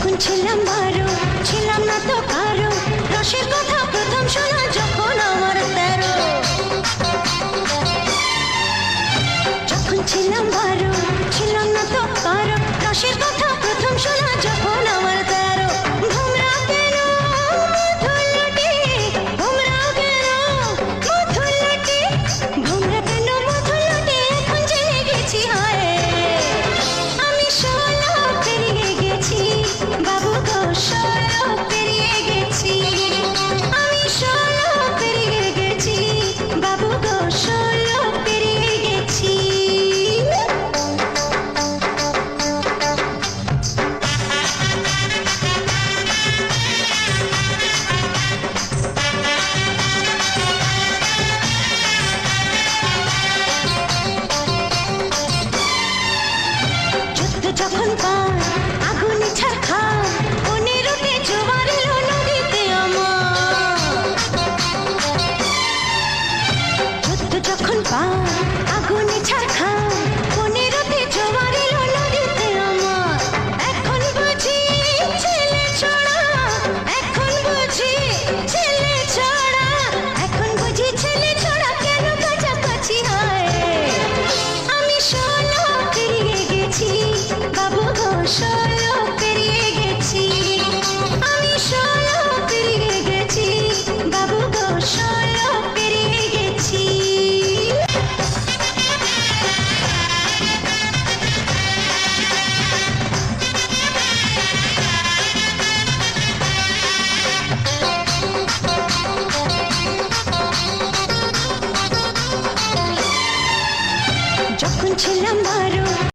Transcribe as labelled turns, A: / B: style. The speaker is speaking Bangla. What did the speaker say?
A: যখন ছিলাম বারো, ছিলাম না তো কারো, রসের কথা প্রথম শোনা যখন আমার 13। যখন ছিলাম বারো, ছিলাম না তো কারো, রসের কথা প্রথম শোনা যখন আমার 13। ভোমরা কেন মধুলটি, ভোমরা কেন মধুলটি, ভোমরা কেন মধুলটি, এখন জেনে গেছি হায় আমি 16 পেরিয়ে গেছি বাবু গো, 16 পেরিয়ে গেছি আমি, 16 পেরিয়ে গেছি বাবু গো, 16 পেরিয়ে গেছি। যুদ্ধ যখন পার আগুনে ছারখার, 15তে জোয়ার এলো নদীতে আমার। যুদ্ধ যখন পার আগুনে ছারখার, 15তে জোয়ার এলো নদীতে আমার। এখন বুঝি ছেলে ছড়া, এখন বুঝি ছেলে ছড়া, এখন বুঝি ছেলে ছড়া কেন কাছাকাছি হয় আমি 16 পেরিয়ে গেছি বাবু গো, 16 পেরিয়ে গেছি আমি, 16 পেরিয়ে গেছি বাবু গো, 16 পেরিয়ে গেছি। যখন ছিলাম বারো,